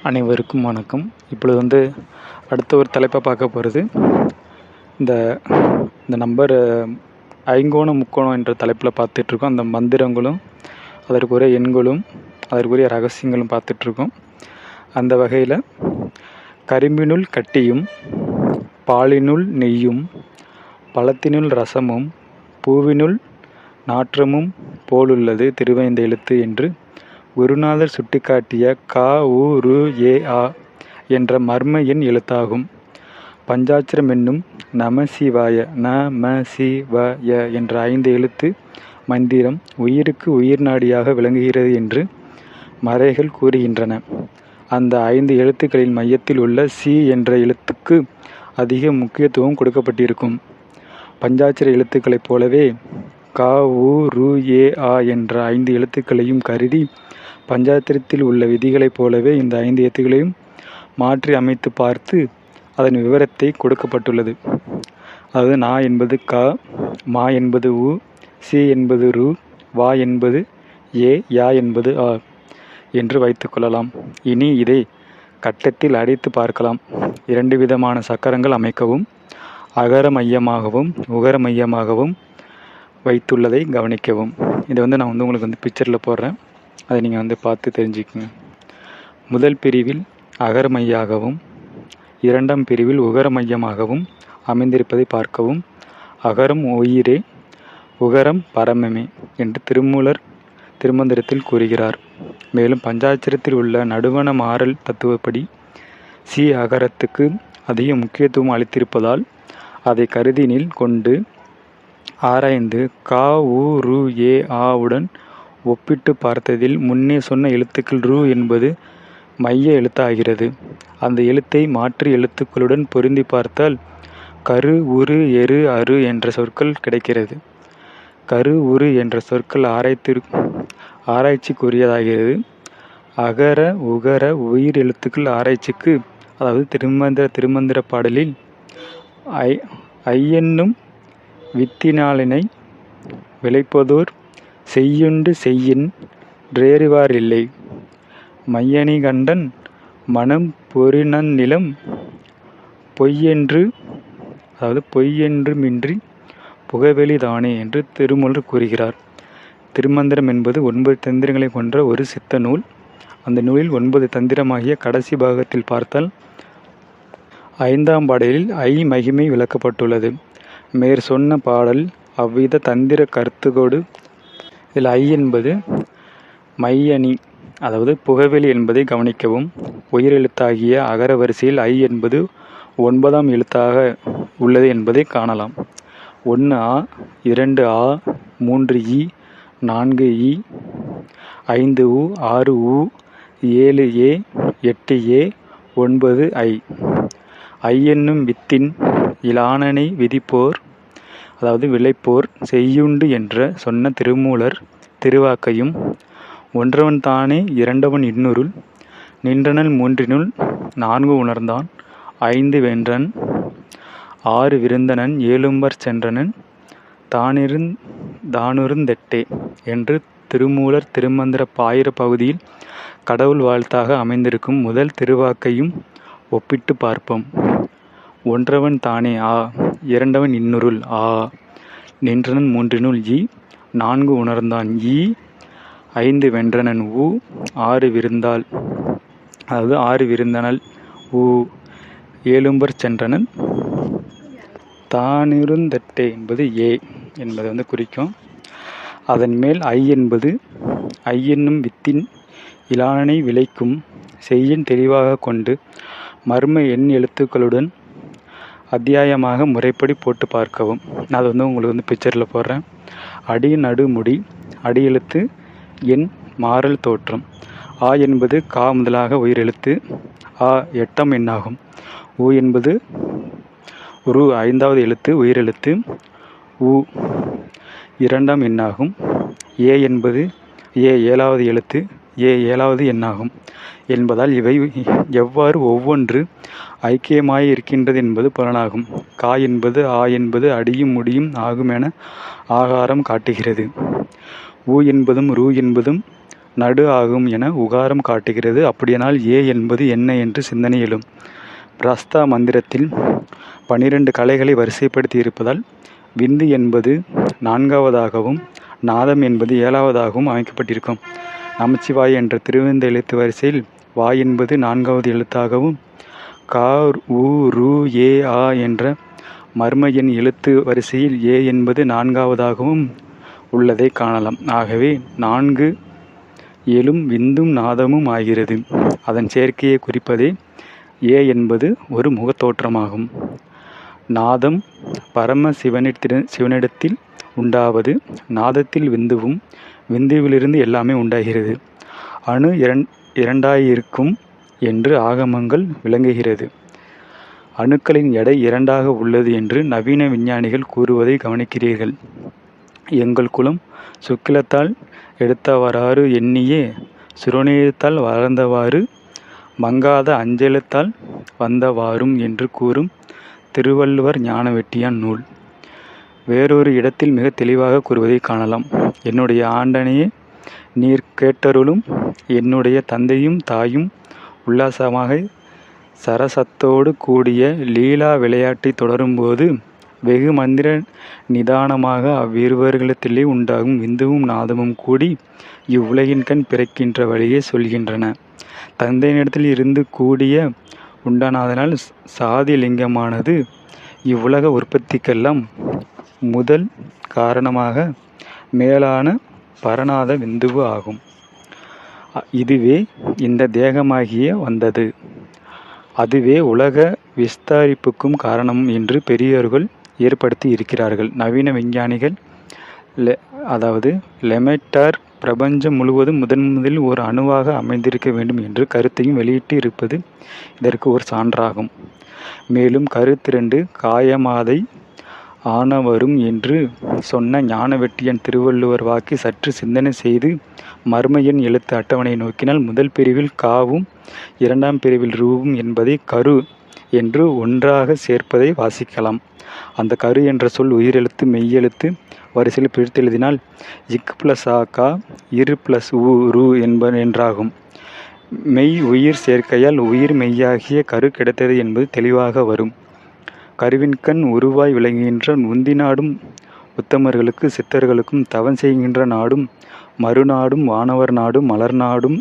அனைவருக்கும் வணக்கம். இப்பொழுது அடுத்த ஒரு தலைப்பை பார்க்க போகிறது இந்த இந்த நம்பர் ஐங்கோணம் முக்கோணம் என்ற தலைப்பில் பார்த்துட்ருக்கோம். அந்த மந்திரங்களும் அதற்குரிய எண்களும் அதற்குரிய ரகசியங்களும் பார்த்துட்ருக்கோம். அந்த வகையில் கரும்பினுள் கட்டியும் பாலினுள் நெய்யும் பழத்தினுள் ரசமும் பூவினுள் நாற்றமும் போலுள்ளது திருவைந்த எழுத்து என்று குருநாதர் சுட்டிக்காட்டிய க உ ரு ஏ ஆ என்ற மர்ம எண் எழுத்தாகும். பஞ்சாட்சரம் என்னும் நம சிவாய என்ற 5 எழுத்து மந்திரம் உயிருக்கு உயிர் நாடியாக விளங்குகிறது என்று மறைகள் கூறுகின்றன. அந்த 5 எழுத்துக்களின் மையத்தில் உள்ள சி என்ற எழுத்துக்கு அதிக முக்கியத்துவம் கொடுக்கப்பட்டிருக்கும். பஞ்சாட்சர எழுத்துக்களைப் போலவே க உ ரு ஏ ஆ என்ற 5 எழுத்துக்களையும் கருதி பஞ்சாட்சரத்தில் உள்ள விதிகளைப் போலவே இந்த 5 எழுத்துக்களையும் மாற்றி அமைத்து பார்த்து அதன் விவரத்தை கொடுக்கப்பட்டுள்ளது. அதாவது நா என்பது க, மா என்பது உ, சி என்பது ரு, வா என்பது ஏ, யா என்பது ஆ என்று வைத்துக்கொள்ளலாம். இனி இதை கட்டத்தில் அடித்து பார்க்கலாம். 2 விதமான சக்கரங்கள் அமைக்கவும் அகர மையமாகவும் உகர மையமாகவும் வைத்துள்ளதை கவனிக்கவும். இதை நான் உங்களுக்கு பிக்சரில் போடுறேன். அதை நீங்கள் பார்த்து தெரிஞ்சுக்கங்க. முதல் பிரிவில் அகர மையாகவும் 2ஆம் பிரிவில் உகர மையமாகவும் அமைந்திருப்பதை பார்க்கவும். அகரம் உயிரே, உகரம் பரமமே என்று திருமூலர் திருமந்திரத்தில் கூறுகிறார். மேலும் பஞ்சாட்சரத்தில் உள்ள நடுவண மாறல் தத்துவப்படி சி அகரத்துக்கு அதிக முக்கியத்துவம் அளித்திருப்பதால் அதை கருதினில் கொண்டு ஆராய்ந்து க உ ரு ஏ ஆவுடன் ஒப்பிட்டு பார்த்ததில் முன்னே சொன்ன எழுத்துக்கள் ரு என்பது மைய எழுத்தாகிறது. அந்த எழுத்தை மாற்று எழுத்துக்களுடன் பொருந்தி பார்த்தால் கரு உரு எரு அரு என்ற சொற்கள் கிடைக்கிறது. கரு உரு என்ற சொற்கள் ஆராய்ச்சிக்குரியதாகிறது. அகர உகர உயிர் எழுத்துக்கள் ஆராய்ச்சிக்கு, அதாவது திருமந்திர பாடலில் ஐயென்னும் வித்தினாலினை விளைப்பதோர் செய்யுண்டு செய்யின் றேறுவார் இல்லை மையணி கண்டன் மனம் பொறிநன்னிலம் பொய்யென்றுமின்றி புகவெளி தானே என்று திருமூலர் கூறுகிறார். திருமந்திரம் என்பது 9 தந்திரங்களை கொன்ற ஒரு சித்த நூல். அந்த நூலில் 9 தந்திரமாகிய கடைசி பாகத்தில் பார்த்தால் 5ஆம் பாடலில் ஐ மகிமை விளக்கப்பட்டுள்ளது. மேற் சொன்ன பாடல் அவ்வித தந்திர கருத்துக்கோடு. இதில் ஐ என்பது மையணி, அதாவது புகவெளி என்பதை கவனிக்கவும். உயிரெழுத்தாகிய அகர வரிசையில் ஐ என்பது 9ஆம் எழுத்தாக உள்ளது என்பதை காணலாம். 1 ஆ, 2 ஆ, 3 இ, 4 இ, 5 உ, 6 உ, 7 ஏ, 8 ஏ, 9 ஐ. ஐ என்னும் வித்தின் இலானனை விதிப்போர், அதாவது விளைப்போர் செய்யுண்டு என்ற சொன்ன திருமூலர் திருவாக்கையும் ஒன்றவன் தானே இரண்டவன் இன்னொருள் நின்றனள் 3னுள் 4 உணர்ந்தான் 5 வென்றன் 6 விருந்தனன் 7 சென்றனன் தானுருந்தெட்டே என்று திருமூலர் திருமந்திர பாயிர பகுதியில் கடவுள் வாழ்த்தாக அமைந்திருக்கும் முதல் திருவாக்கையும் ஒப்பிட்டு பார்ப்போம். ஒன்றவன் தானே ஆ, இரண்டவன் இன்னொருள் ஆ, நின்றனன் 3னுள் இ, 4 உணர்ந்தான் இ, 5 வென்றனன் உ, 6 விருந்தாள், அதாவது 6 விருந்தனள் உ, 7 சென்றனன் தானிருந்தெட்டே என்பது ஏ என்பதை குறிக்கும். அதன் மேல் ஐ என்பது ஐ என்னும் வித்தின் இலானனை விளைக்கும் செய்யின் தெளிவாக கொண்டு மர்ம எண் எழுத்துக்களுடன் அத்தியாயமாக முறைப்படி போட்டு பார்க்கவும். நான் அதை உங்களுக்கு பிக்சரில் போடுறேன். அடி நடு முடி அடி எழுத்து எண் மாறல் தோற்றம். ஆ என்பது கா முதலாக உயிரெழுத்து. ஆ 8ஆம் எண்ணாகும். உ என்பது ரு 5வது எழுத்து உயிரெழுத்து. உ 2ஆம் எண்ணாகும். ஏ என்பது ஏ 7வது எழுத்து. ஏ 7வது எண்ணாகும் என்பதால் இவை எவ்வாறு ஒவ்வொன்று ஐக்கியமாய் இருக்கின்றது என்பது புலனாகும். கா என்பது ஆ என்பது அடியும் முடியும் ஆகும் என ஆகாரம் காட்டுகிறது. உ என்பதும் ரு என்பதும் நடு ஆகும் என உகாரம் காட்டுகிறது. அப்படியானால் என்பது என்ன என்று சிந்தனை எழும். பிரஸ்தா மந்திரத்தில் 12 கலைகளை வரிசைப்படுத்தி இருப்பதால் விந்து என்பது 4வதாகவும் நாதம் என்பது 7வதாகவும் அமைக்கப்பட்டிருக்கும். நமச்சிவாய் என்ற திருவிந்த எழுத்து வரிசையில் வா என்பது 4வது எழுத்தாகவும் கா உ ரு ஏ ஆ என்ற மர்ம எண் எழுத்து வரிசையில் ஏ என்பது 4வதாகவும் உள்ளதை காணலாம். ஆகவே 4 எழும் விந்தும் நாதமும் ஆகிறது. அதன் சேர்க்கையை குறிப்பதே ஏ என்பது ஒரு முகத்தோற்றமாகும். நாதம் பரம சிவனிடத்தில் உண்டாவது. நாதத்தில் விந்துவும் விந்துவிலிருந்து எல்லாமே உண்டாகிறது. அணு இரண்டாயிருக்கும் என்று ஆகமங்கள் விளங்குகிறது. அணுக்களின் எடை 2ஆக உள்ளது என்று நவீன விஞ்ஞானிகள் கூறுவதை கவனிக்கிறீர்கள். எங்கள் குலம் சுக்கிலத்தால் எடுத்தவாறு எண்ணியே சுரோனியத்தால் வளர்ந்தவாறு மங்காத அஞ்செழுத்தால் வந்தவாறும் என்று கூறும் திருவள்ளுவர் ஞானவெட்டியான் நூல் வேறொரு இடத்தில் மிக தெளிவாக கூறுவதை காணலாம். என்னுடைய ஆண்டனையே நீர் கேட்டருளும். என்னுடைய தந்தையும் தாயும் உல்லாசமாக சரசத்தோடு கூடிய லீலா விளையாட்டை தொடரும்போது வெகு மந்திர நிதானமாக அவ்விருவர்களிடத்திலே உண்டாகும் விந்துவும் நாதமும் கூடி இவ்வுலகின் கண் பிறக்கின்ற வழியே சொல்கின்றன. தந்தையினிடத்தில் இருந்து கூடிய உண்டானதனால் சாதி லிங்கமானது இவ்வுலக உற்பத்திக்கெல்லாம் முதல் காரணமாக மேலான பரநாத விந்துவு ஆகும். இதுவே இந்த தேகமாகிய வந்தது. அதுவே உலக விஸ்தாரிப்புக்கும் காரணம் என்று பெரியோர்கள் ஏற்படுத்தி இருக்கிறார்கள். நவீன விஞ்ஞானிகள் அதாவது லெமெட்டார் பிரபஞ்சம் முழுவதும் முதலில் ஒரு அணுவாக அமைந்திருக்க வேண்டும் என்று கருத்தையும் வெளியிட்டு இருப்பது இதற்கு ஒரு சான்றாகும். மேலும் கருத்திரண்டு காயமாதை ஆனவரும் என்று சொன்ன ஞானவெட்டியன் திருவள்ளுவர் வாக்கை சற்று சிந்தனை செய்து மர்ம எண் எழுத்து அட்டவணையை நோக்கினால் முதல் பிரிவில் காவும் 2ஆம் பிரிவில் ரூவும் என்பதை கரு என்று ஒன்றாக சேர்ப்பதை வாசிக்கலாம். அந்த கரு என்ற சொல் உயிரெழுத்து மெய்யெழுத்து வரிசையில் பிரித்து எழுதினால் இக் + ஆ கா இரு + உ ரு என்றாகும். மெய் உயிர் சேர்க்கையால் உயிர் மெய்யாகிய கரு கிடைத்தது என்பது தெளிவாக வரும். கருவின்கண் உருவாய் விளங்குகின்ற உந்தி நாடும் உத்தமர்களுக்கு சித்தர்களுக்கும் தவம் செய்கின்ற நாடும் மறுநாடும் வானவர் நாடும் மலர் நாடும்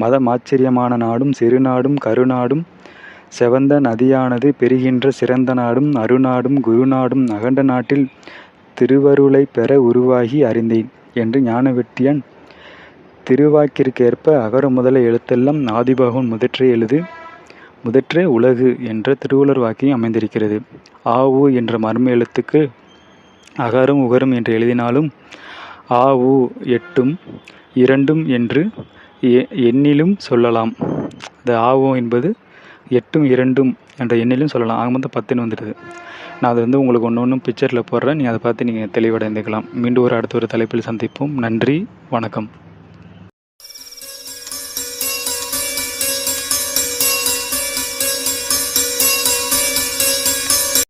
மதமாச்சரியமான நாடும் சிறுநாடும் கருநாடும் செவந்த நதியானது பெறுகின்ற சிறந்த நாடும் அருநாடும் குருநாடும் அகண்ட நாட்டில் திருவருளை பெற உருவாகி அறிந்தேன் என்று ஞானவெட்டியான் திருவாக்கிற்கேற்ப அகர முதல எழுத்தெல்லாம் ஆதிபகவன் முதற்றே உலகு என்ற திருவள்ளுவர் வாக்கியம் அமைந்திருக்கிறது. ஆ உ என்ற மர்ம எழுத்துக்கு அகரம் உகரம் என்று எழுதினாலும் ஆ உ 8ம் 2ம் என்று எண்ணிலும் சொல்லலாம். இந்த ஆ உ என்பது 8ம் 2ம் என்ற எண்ணிலும் சொல்லலாம். ஆக மொத்தம் 10ன்னு வந்துடுது. நான் அதை உங்களுக்கு ஒன்று பிக்சரில் போடுறேன். அதை பார்த்து நீங்கள் தெளிவடைந்துக்கலாம். மீண்டும் அடுத்த ஒரு தலைப்பில் சந்திப்போம். நன்றி, வணக்கம்.